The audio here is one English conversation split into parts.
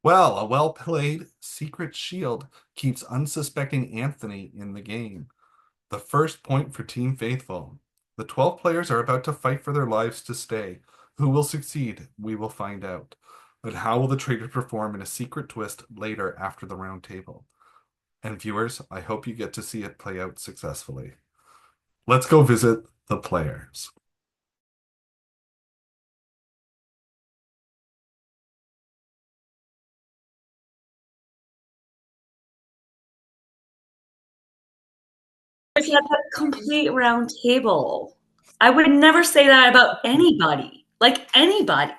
Well, a well-played secret shield keeps unsuspecting Anthony in the game. The first point for Team Faithful. The 12 players are about to fight for their lives to stay. Who will succeed? We will find out. But how will the Traitors perform in a secret twist later after the round table? And viewers, I hope you get to see it play out successfully. Let's go visit the players. If you had a complete round table, I would never say that about anybody. Like anybody. Okay.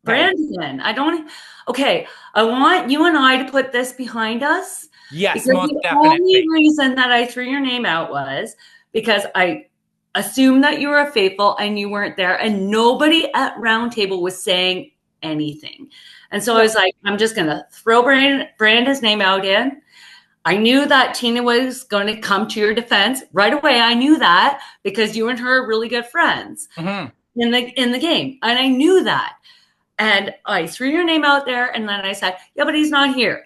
Brandon, I don't. Okay, I want you and I to put this behind us Yes, because most the only definitely. reason that I threw your name out was because I assumed that you were a faithful and you weren't there, and nobody at Roundtable was saying anything. And so I was like, I'm just going to throw Brandon's name out in. I knew that Tina was going to come to your defense right away. I knew that because you and her are really good friends Mhm. in the game, and I knew that. And I threw your name out there, and then I said, yeah, but he's not here.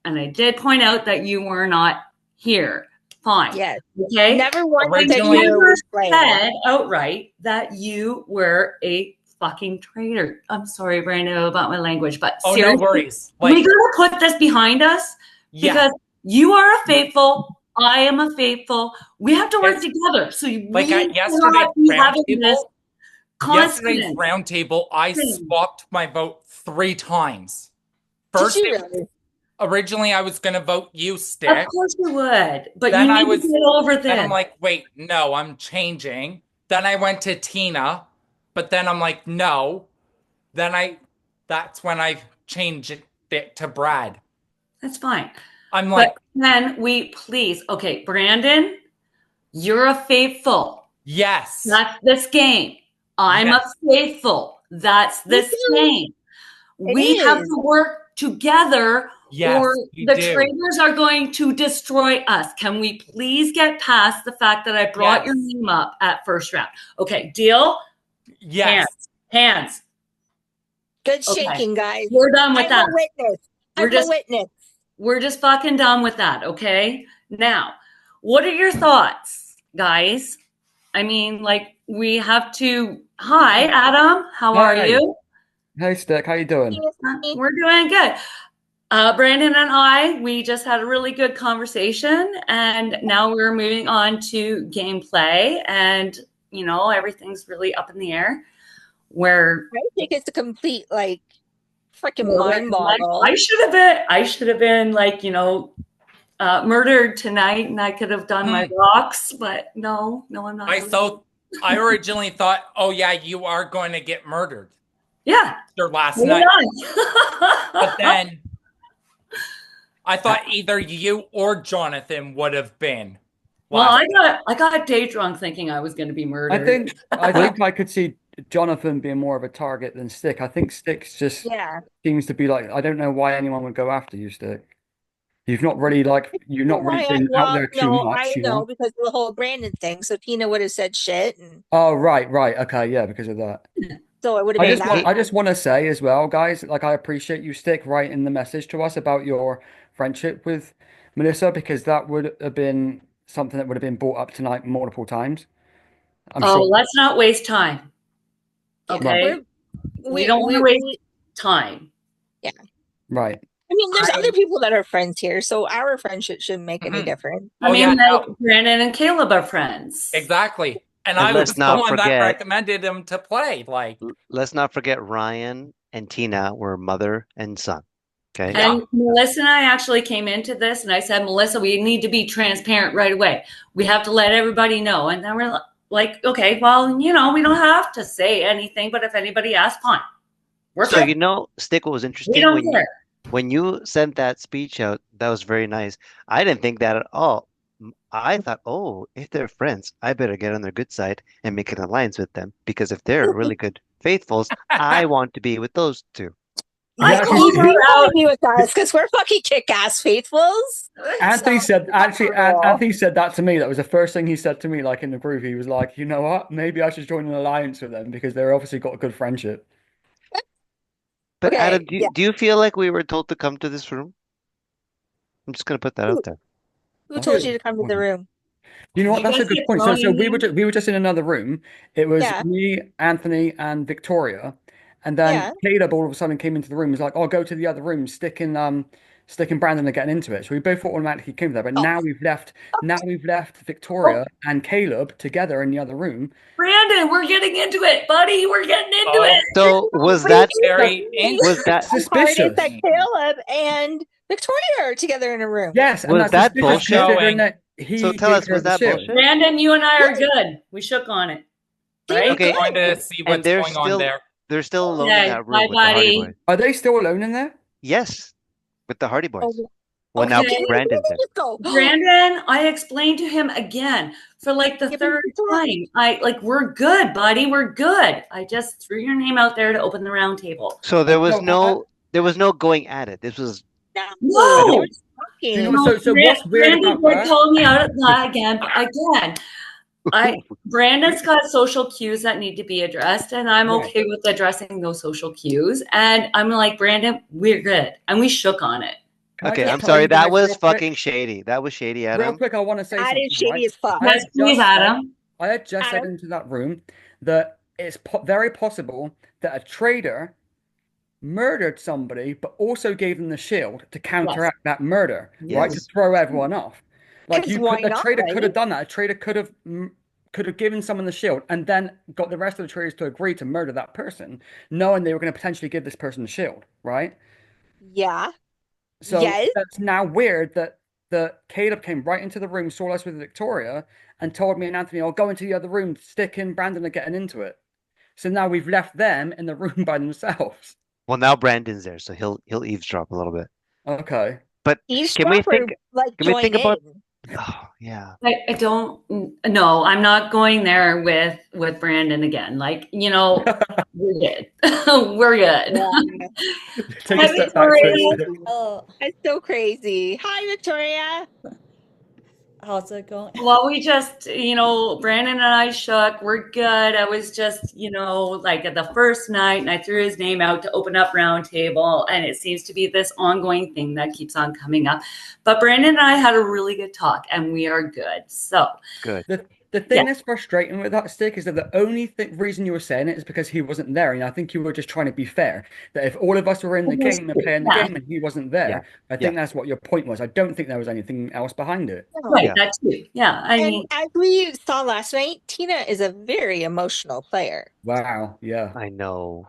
And I did point out that you were not here. Fine. Yes. Okay. Never once But that Originally- you never was playing. said outright that you were a fucking traitor. I'm sorry, Brando, about my language, but Oh, seriously, no worries. we Like, gotta put this behind us yeah, because you are a faithful. I am a faithful. We have to work It's- together. So like we at yesterday's cannot be having this yesterday's constant. roundtable, I thing. swapped my vote 3 times. Did First, you really? originally I was gonna vote you, Of Stick. course you would, but Then you I need was- to get over Then I'm this. like, wait, no, I'm changing. Then I went to Tina, but then I'm like, no. That's when I changed it to Brad. That's fine. I'm But like, then we please, okay, Brandon, you're a faithful. yes, That's this game. I'm yes, a faithful. That's this game. We have is. to work together yes, or you the do. traitors are going to destroy us. Can we please get past the fact that I brought your Yes. name up at first round? Okay, deal? Yes. Hands. Good Okay. shaking, guys. We're done with I'm that. a witness. We're I'm just a witness. We're just fucking done with that, okay? Now, what are your thoughts, guys? I mean, like, we have to. Hi, Adam. How are Hey. you? Hey, Stick, how you doing? We're doing good. Brandon and I, we just had a really good conversation, and now we're moving on to gameplay, and everything's really up in the air. Where I think it's a complete, like, freaking mind boggle. I should have been like, murdered tonight, and I could have done my rocks, but no, I'm not. I originally thought, oh yeah, you are going to get murdered. Yeah. After last night. But then I thought either you or Jonathan would have been. Well, I got day drunk thinking I was going to be murdered. I think I could see Jonathan being more of a target than Stick. I think Stick's just seems to be like, I don't know why anyone would go after you, Stick. You've not really been out there too much. I know because of the whole Brandon thing. So Tina would have said shit. Oh, right. Okay, yeah, because of that. So it would have been I just want to say as well, guys, like I appreciate you, Stick, writing the message to us about your friendship with Melissa, because that would have been something that would have been brought up tonight multiple times. I'm sure. Let's not waste time. Okay. We don't want to waste time. Yeah. Right. I mean, there's other people that are friends here, so our friendship shouldn't make any difference. I mean, Brandon and Caleb are friends. Exactly. And I was the one that recommended him to play. Like, let's not forget Ryan and Tina were mother and son. Okay. And Melissa and I actually came into this, and I said, Melissa, we need to be transparent right away. We have to let everybody know. And then we're like, okay, well, we don't have to say anything, but if anybody asks, fine. Stick, what was interesting when you sent that speech out, that was very nice. I didn't think that at all. I thought, oh, if they're friends, I better get on their good side and make an alliance with them, because if they're really good faithfuls, I want to be with those two. I hope you want to be with us because we're fucking kick-ass faithfuls. Anthony said that to me. That was the first thing he said to me, like in the group. He was like, you know what? Maybe I should join an alliance with them because they're obviously got a good friendship. But Okay, Adam, yeah. do you feel like we were told to come to this room? I'm just gonna put that Who, out there. who That's a told Who? you good to come to the point. room? You know Did what? you That's guys a good get point. So, thrown so in we were there? just, we were just in another room. It was Yeah, me, Anthony, and Victoria, and then yeah. Caleb all of a sudden came into the room. Was like, "Oh, go to the other room, sticking Brandon and getting into it." So we both automatically came there. But Oh, now we've left Oh, Victoria and Caleb together in the other room. Brandon, we're getting into it, buddy. We're getting into Oh, it. So was what do you that mean? That's very was that The part is that suspicious. Caleb and Victoria are together in a room. Yes, and was that's that suspicious I'm bullshit? considering going. that So he tell gave us, her was the that shield. bullshit? Brandon, you and I are Yes, good. We shook on it, they were right? Okay, Going to good. see and what's going on there. they're still alone in Okay, that room bye, with the Hardy buddy. Boys. Are they still alone in there? Yes, with the Hardy Oh, Boys. Well, now Okay, okay. Where did Brandon's they there. just go? Brandon, I explained to him again for like the Yeah, but third you still time. We're good, buddy. We're good. I just threw your name out there to open the round table. So No, there was no going at it. This was I no. They don't were No, just do you know talking. what? no, So what's weird Brandon about did that? call me out of that again, but again, Brandon's got social cues that need to be addressed, and I'm Right. okay with addressing those social cues. And I'm like, Brandon, we're good, and we shook on it. Can I Okay, just I'm tell sorry. you That guys was real quick? fucking shady. That was shady, Real Adam. quick, I want to say That is something, right? shady as fuck. I Yes, had please, just said, Adam. I had just said Adam, into that room that it's very possible that a traitor murdered somebody, but also gave them the shield to Yes, counteract that murder, right? To Yes. throw everyone off. Like because you why could, a not, traitor right? could have done that. A traitor could have given someone the shield and then got the rest of the traitors to agree to murder that person, knowing they were going to potentially give this person the shield, right? Yeah. So Yes. that's now weird that Caleb came right into the room, saw us with Victoria, and told me and Anthony, "I'll go into the other room, stick in Brandon and getting into it." So now we've left them in the room by themselves. Well, now Brandon's there, so he'll eavesdrop a little bit. Okay. But can we Eavesdropper, think? like, Can we join think about? in. Oh, yeah. I don't. No, I'm not going there with Brandon again. Like, we're good. We're good. Yeah. Take Hi, a step back for a Victoria. second. Oh, That's so crazy. Hi, Victoria. how's it going? Well, we just, Brandon and I shook. We're good. I was just, like at the first night, and I threw his name out to open up roundtable, and it seems to be this ongoing thing that keeps on coming up. But Brandon and I had a really good talk, and we are good. So, Good. The yeah, thing that's frustrating with that stick is that the only reason you were saying it is because he wasn't there, and I think you were just trying to be fair. That if all of us were in the game and playing the yeah, game and he wasn't Yeah. there, I Yeah. think that's what your point was. I don't think there was anything else behind it. No. right. Yeah. That too. Yeah, I And mean, as we saw last night, Tina is a very emotional player. Wow. Yeah. I know.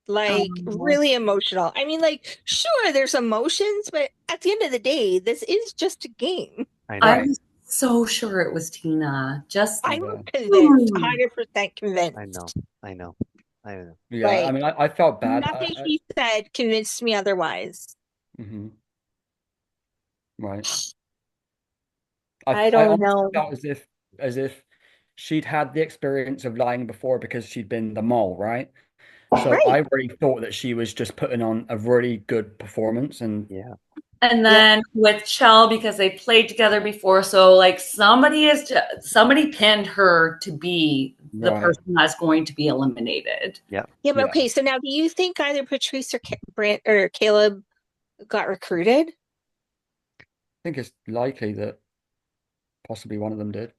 Like, um, really emotional. I mean, like, sure, there's emotions, but at the end of the day, this is just a game. I I know. Right. was so sure it was Tina. Just, I'm Yeah. convinced, 100% convinced. I know. I know. I know. Yeah. I Like, mean, I felt bad. nothing he said convinced me otherwise. Mhm. Right. I I don't honestly know. felt as if she'd had the experience of lying before because she'd been the mole, right? So Right. I really thought that she was just putting on a really good performance, and Yeah. and then with Chell because they played together before, so like somebody pinned her to be the right. person that's going to be eliminated. Yeah. Yeah, but Yeah. okay, so now do you think either Patrice or Brant or Caleb got recruited? I think it's likely that possibly one of them did.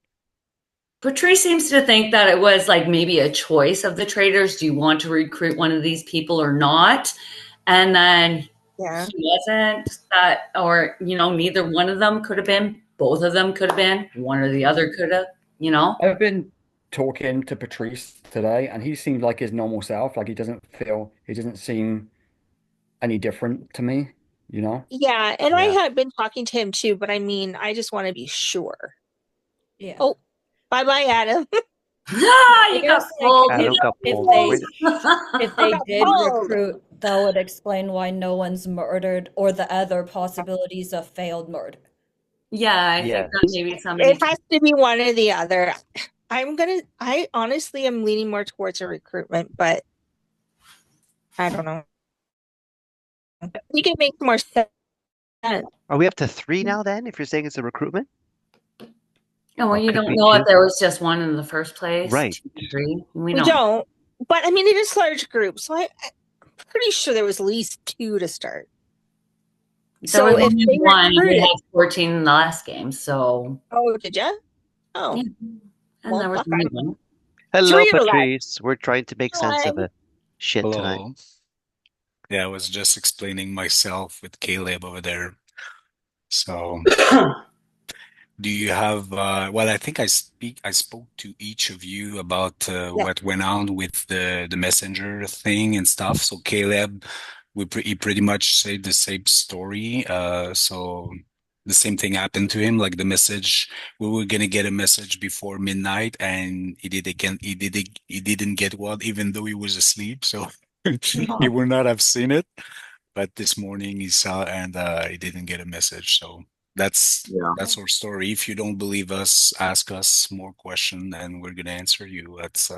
Patrice seems to think that it was like maybe a choice of the traders. Do you want to recruit one of these people or not? And then Yeah. he wasn't that, or neither one of them could have been. Both of them could have been. One or the other could have. I've been talking to Patrice today, and he seems like his normal self. Like he doesn't seem any different to me, you know? Yeah, and I Yeah. had been talking to him too, but I mean, I just want to be sure. Yeah. Oh, bye-bye, Adam. Ah, I you got guess pulled. like Adam You got if pulled. they Wait. if they got did pulled. recruit, that would explain why no one's murdered or the other possibilities of failed murder. Yeah, I Yeah. think that maybe somebody. It has to be one or the other. I honestly am leaning more towards a recruitment, but I don't know. I think it makes more sense. Are we up to 3 now then, if you're saying it's a recruitment? No, well, Or you could don't be know if 2? there was just one in the first place. Right. 2, 3. We We don't. don't, but I mean, it is large groups, so pretty sure there was at least 2 to start. There So was if only they one. We recruited, had 14 in the last game, so oh, did you? Oh, yeah. And well, there was fuck, only one. Hello, 3 or less. Patrice. We're trying to make sense of One. it. Shit tonight. Hello. Yeah, I was just explaining myself with Caleb over there. So, do you have well, I think I spoke to each of you about Yeah. what went on with the messenger thing and stuff. So Caleb, he pretty much said the same story. So the same thing happened to him. Like the message, we were gonna get a message before midnight, and he did again. He didn't get one, even though he was asleep. So he would not have seen it. But this morning he saw and he didn't get a message. So Yeah. that's our story. If you don't believe us, ask us more question and we're gonna answer you. That's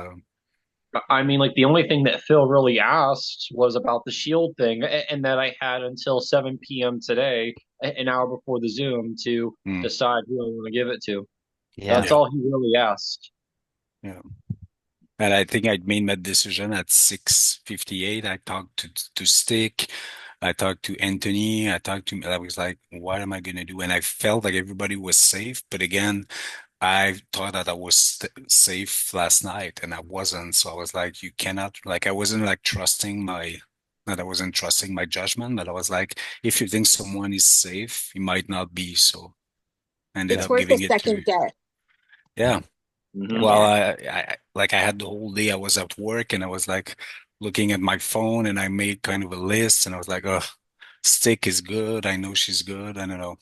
I mean, like the only thing that Phil really asked was about the shield thing, and that I had until 7 p.m. today, an hour before the Zoom, to mm, decide who I want to give it to. Yeah. That's yeah, all he really asked. yeah. And I think I made my decision at 6:58. I talked to Stick, I talked to Anthony, I was like, what am I gonna do? And I felt like everybody was safe, but again, I thought that I was safe last night and I wasn't. So I was like, you cannot, like, I wasn't like trusting my, not I wasn't trusting my judgment, but I was like, if you think someone is safe, he might not be. So I ended It's up worth a giving it to, second guess. yeah. Hmm. Well, Yeah. like I had the whole day, I was at work and I was like looking at my phone and I made kind of a list and I was like, oh, Stick is good. I know she's good. I don't know.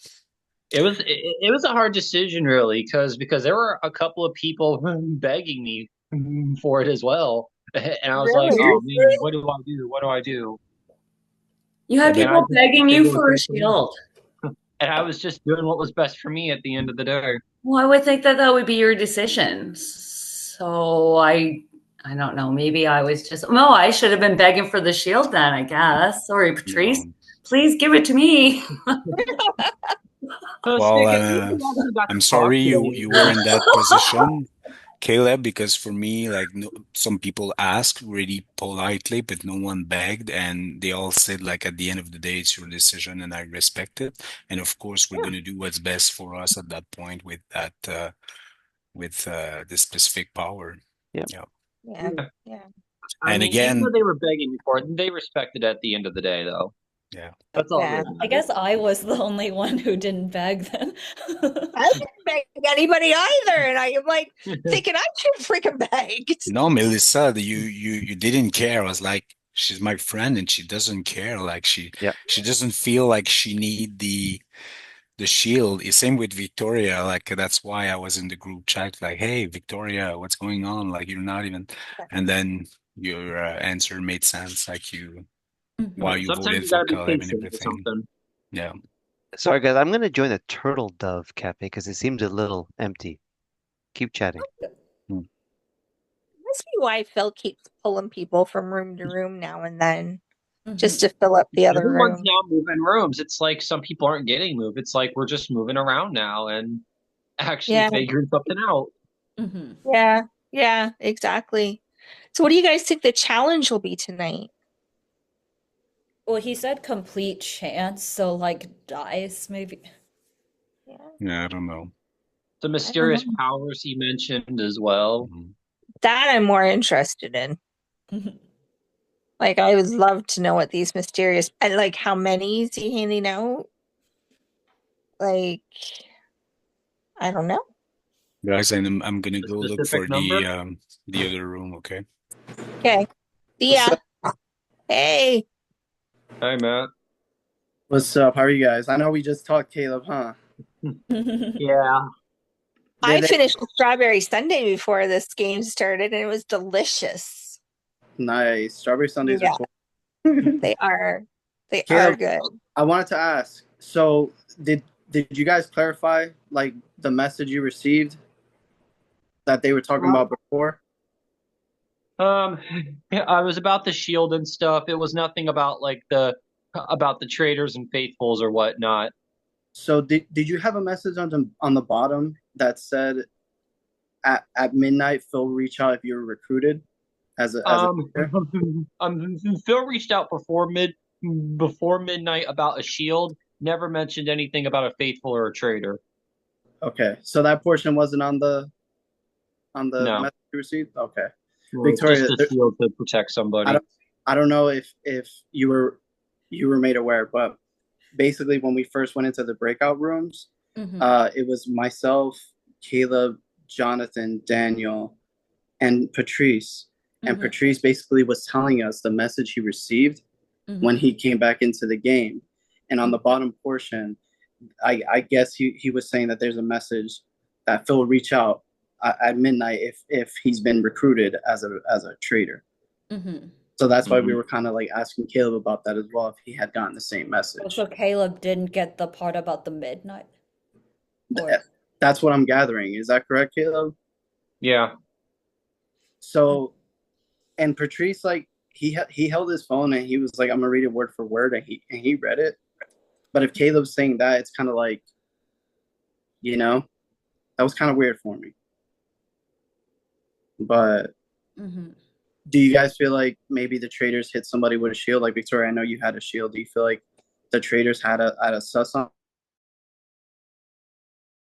It was a hard decision, really, because there were a couple of people begging me for it as well, and I was like, Really? oh man, what do I do? What do I do? You Yeah, had but And I people just begging did you what was for a best for me, shield. and I was just doing what was best for me at the end of the day. Well, I would think that that would be your decision. So I don't know. Maybe I was just, no, I should have been begging for the shield then, I guess. Sorry, Patrice. no. Please give it to me. Well, Stick, we actually got I'm to talk sorry today. you were in that position, Caleb, because for me, like no, some people asked really politely, but no one begged, and they all said like at the end of the day, it's your decision, and I respect it. And of course, we're gonna do what's best for us at that point with that with the specific power. Yeah. Yeah. Yeah. Yeah. Yeah. I And mean, even though again, they were begging me for it, they respected it at the end of the day, though. yeah. That's all that Yeah. I matters. guess I was the only one who didn't beg then. I didn't beg anybody either. And I am like thinking I should freaking begged. No, Melissa, you didn't care. I was like, she's my friend and she doesn't care. Like Yeah. she doesn't feel like she need the shield. Same with Victoria. Like that's why I was in the group chat. Like, hey, Victoria, what's going on? Like you're not even. And then your answer made sense. Like why Mhm. you Sometimes voted you for gotta be Caleb and patient with everything. something. Yeah. Sorry, guys. I'm gonna join the Turtle Dove Cafe because it seems a little empty. Keep chatting. Hmm. Must be why Phil keeps pulling people from room to room now and then just Mhm. to fill up the other Everyone's room. now moving rooms. It's like some people aren't getting moved. It's like we're just moving around now and actually Yeah. figuring something out. Mhm. Yeah. Yeah. Exactly. So, what do you guys think the challenge will be tonight? Well, he said complete chance, so like dice maybe. Yeah. Yeah, I don't know. The I don't mysterious know. powers he mentioned as well. Mhm. That I'm more interested in. Mhm. Like, I would love to know what these mysterious and like how many is he handing out? Like, I don't know. Guys, and I'm gonna A go look specific for number. the other room. Okay. Okay. See What's ya. up? Hey. Hi, Matt. What's up? How are you guys? I know we just talked, Caleb, huh? Yeah. I Did it? finished the strawberry sundae before this game started and it was delicious. Nice. Strawberry Sundays are Yeah, cool. they are. They are Caleb, good. I wanted to ask. So, did you guys clarify like the message you received that they were talking about before? Um, yeah, I was about the shield and stuff. It was nothing about like the about the traitors and faithfuls or whatnot. So, did you have a message on the bottom that said at midnight Phil reach out if you were recruited? as a traitor? Phil reached out before midnight about a shield. Never mentioned anything about a faithful or a traitor. Okay, so that portion wasn't on the No, message you received. Okay, well, it's Victoria, just a shield to protect somebody. I don't know if you were made aware, but basically when we first went into the breakout rooms, it was myself, Caleb, Jonathan, Daniel, and Patrice. And Patrice basically was telling us the message he received when he came back into the game. And on the bottom portion, I guess he was saying that there's a message that Phil reach out at midnight if he's been recruited as a traitor. So that's why we were kind of like asking Caleb about that as well, if he had gotten the same message. So Caleb didn't get the part about the midnight? Or... That's what I'm gathering. Is that correct, Caleb? Yeah. So, and Patrice, like he held his phone and he was like, "I'm gonna read it word for word," and he read it. But if Caleb's saying that, it's kind of like, that was kind of weird for me. But do you guys feel like maybe the Traitors hit somebody with a shield? Like Victoria, I know you had a shield. Do you feel like the Traitors had a sus on